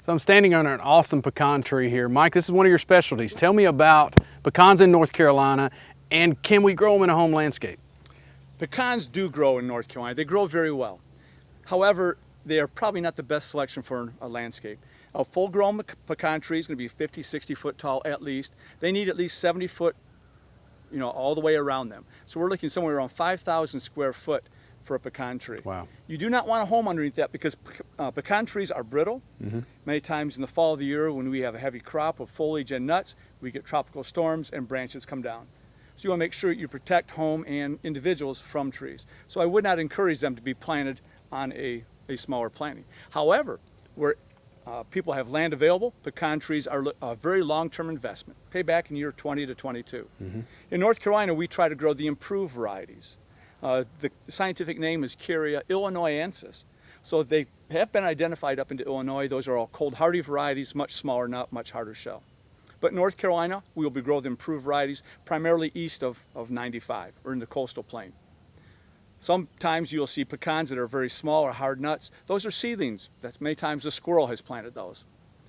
So I'm standing under an awesome pecan tree here. Mike, this is one of your specialties. Tell me about pecans in North Carolina, and can we grow them in a home landscape? Pecans do grow in North Carolina. They grow very well. However, they are probably not the best selection for a landscape. A full-grown pecan tree is going to be 50, 60 foot tall at least. They need at least 70 foot, all the way around them. So we're looking somewhere around 5,000 square foot for a pecan tree. Wow. You do not want a home underneath that because pecan trees are brittle. Many times in the fall of the year when we have a heavy crop of foliage and nuts, we get tropical storms and branches come down. So you want to make sure you protect home and individuals from trees. So I would not encourage them to be planted on a smaller planting. However, where people have land available, pecan trees are a very long-term investment. Pay back in year 20 to 22. In North Carolina, we try to grow the improved varieties. The scientific name is Curia illinoisensis. So they have been identified up into Illinois. Those are all cold hardy varieties, much smaller nut, much harder shell. But North Carolina, we will be growing the improved varieties primarily east of 95 or in the coastal plain. Sometimes you'll see pecans that are very small or hard nuts. Those are seedlings. That's many times a squirrel has planted those.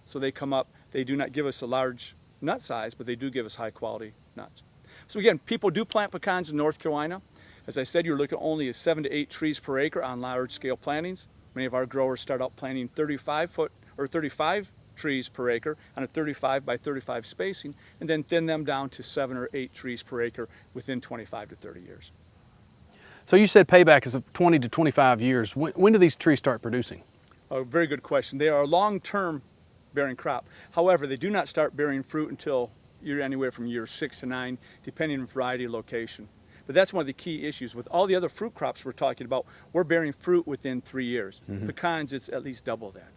So they come up, they do not give us a large nut size, but they do give us high quality nuts. So again, people do plant pecans in North Carolina. As I said, you're looking only at 7 to 8 trees per acre on large scale plantings. Many of our growers start out planting 35 trees per acre on a 35 by 35 spacing, and then thin them down to 7 or 8 trees per acre within 25 to 30 years. So you said payback is of 20 to 25 years. When do these trees start producing? A very good question. They are a long-term bearing crop. However, they do not start bearing fruit until you're anywhere from year 6 to 9, depending on variety and location. But that's one of the key issues. With all the other fruit crops we're talking about, we're bearing fruit within 3 years. Pecans, it's at least double that.